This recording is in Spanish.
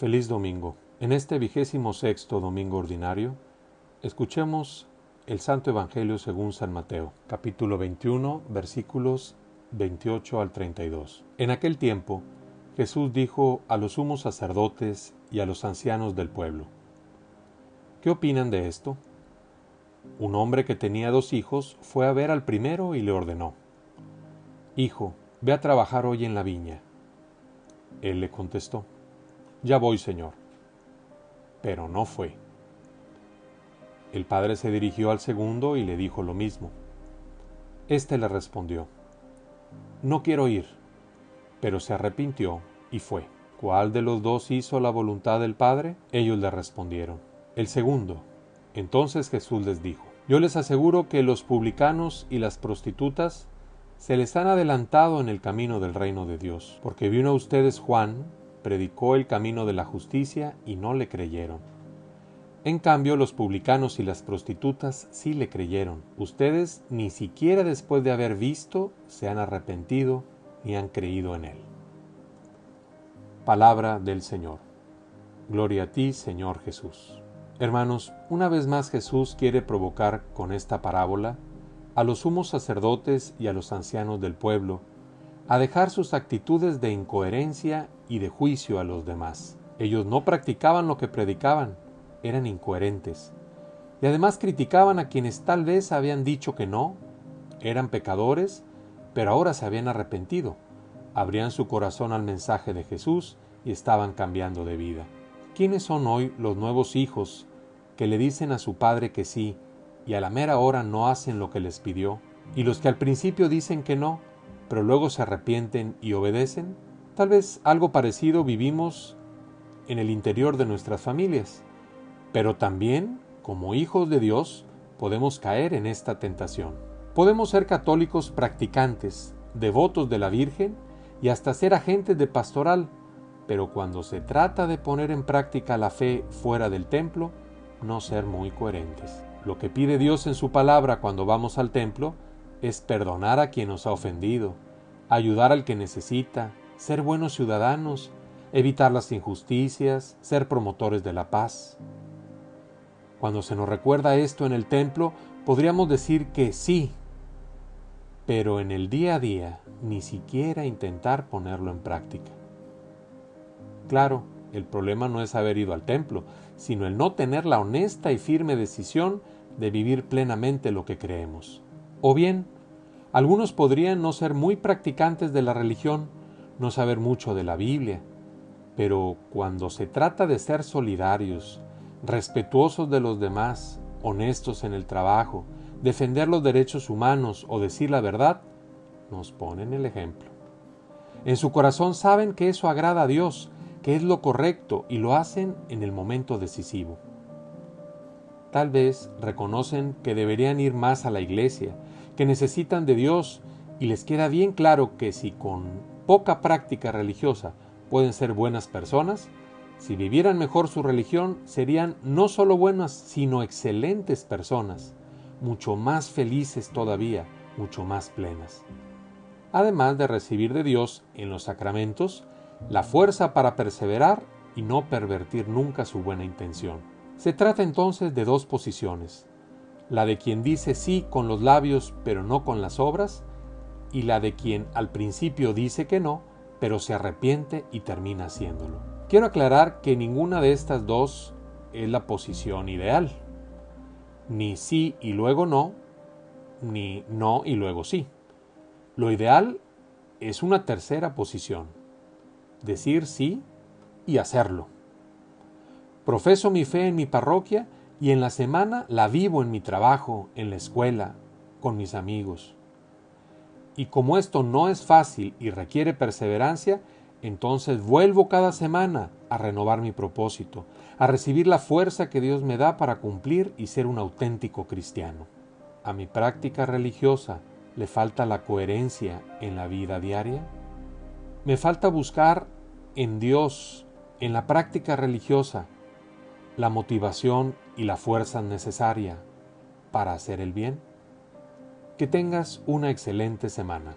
Feliz domingo. En este 26º domingo ordinario, escuchemos el Santo Evangelio según San Mateo, capítulo 21, versículos 28 al 32. En aquel tiempo, Jesús dijo a los sumos sacerdotes y a los ancianos del pueblo: ¿Qué opinan de esto? Un hombre que tenía 2 hijos fue a ver al primero y le ordenó: Hijo, ve a trabajar hoy en la viña. Él le contestó: Ya voy, Señor. Pero no fue. El padre se dirigió al segundo y le dijo lo mismo. Este le respondió: No quiero ir. Pero se arrepintió y fue. ¿Cuál de los 2 hizo la voluntad del Padre? Ellos le respondieron: El segundo. Entonces Jesús les dijo: Yo les aseguro que los publicanos y las prostitutas se les han adelantado en el camino del reino de Dios, porque vino a ustedes Juan, predicó el camino de la justicia y no le creyeron. En cambio, los publicanos y las prostitutas sí le creyeron. Ustedes ni siquiera después de haber visto se han arrepentido ni han creído en él. Palabra del Señor. Gloria a ti, Señor Jesús. Hermanos, una vez más Jesús quiere provocar con esta parábola a los sumos sacerdotes y a los ancianos del pueblo a dejar sus actitudes de incoherencia y de juicio a los demás. Ellos no practicaban lo que predicaban, eran incoherentes, y además criticaban a quienes tal vez habían dicho que no, eran pecadores, pero ahora se habían arrepentido, abrían su corazón al mensaje de Jesús y estaban cambiando de vida. ¿Quiénes son hoy los nuevos hijos que le dicen a su padre que sí y a la mera hora no hacen lo que les pidió? Y los que al principio dicen que no, pero luego se arrepienten y obedecen. Tal vez algo parecido vivimos en el interior de nuestras familias, pero también, como hijos de Dios, podemos caer en esta tentación. Podemos ser católicos practicantes, devotos de la Virgen y hasta ser agentes de pastoral, pero cuando se trata de poner en práctica la fe fuera del templo, no ser muy coherentes. Lo que pide Dios en su palabra cuando vamos al templo es perdonar a quien nos ha ofendido, ayudar al que necesita, ser buenos ciudadanos, evitar las injusticias, ser promotores de la paz. Cuando se nos recuerda esto en el templo, podríamos decir que sí, pero en el día a día ni siquiera intentar ponerlo en práctica. Claro, el problema no es haber ido al templo, sino el no tener la honesta y firme decisión de vivir plenamente lo que creemos. O bien, algunos podrían no ser muy practicantes de la religión, no saber mucho de la Biblia, pero cuando se trata de ser solidarios, respetuosos de los demás, honestos en el trabajo, defender los derechos humanos o decir la verdad, nos ponen el ejemplo. En su corazón saben que eso agrada a Dios, que es lo correcto y lo hacen en el momento decisivo. Tal vez reconocen que deberían ir más a la iglesia, que necesitan de Dios y les queda bien claro que si con poca práctica religiosa pueden ser buenas personas, si vivieran mejor su religión serían no solo buenas, sino excelentes personas, mucho más felices todavía, mucho más plenas. Además de recibir de Dios en los sacramentos la fuerza para perseverar y no pervertir nunca su buena intención. Se trata entonces de 2 posiciones, la de quien dice sí con los labios pero no con las obras, y la de quien al principio dice que no, pero se arrepiente y termina haciéndolo. Quiero aclarar que ninguna de estas 2 es la posición ideal, ni sí y luego no, ni no y luego sí. Lo ideal es una tercera posición, decir sí y hacerlo. Profeso mi fe en mi parroquia y en la semana la vivo en mi trabajo, en la escuela, con mis amigos. Y como esto no es fácil y requiere perseverancia, entonces vuelvo cada semana a renovar mi propósito, a recibir la fuerza que Dios me da para cumplir y ser un auténtico cristiano. ¿A mi práctica religiosa le falta la coherencia en la vida diaria? ¿Me falta buscar en Dios, en la práctica religiosa, la motivación y la fuerza necesaria para hacer el bien? Que tengas una excelente semana.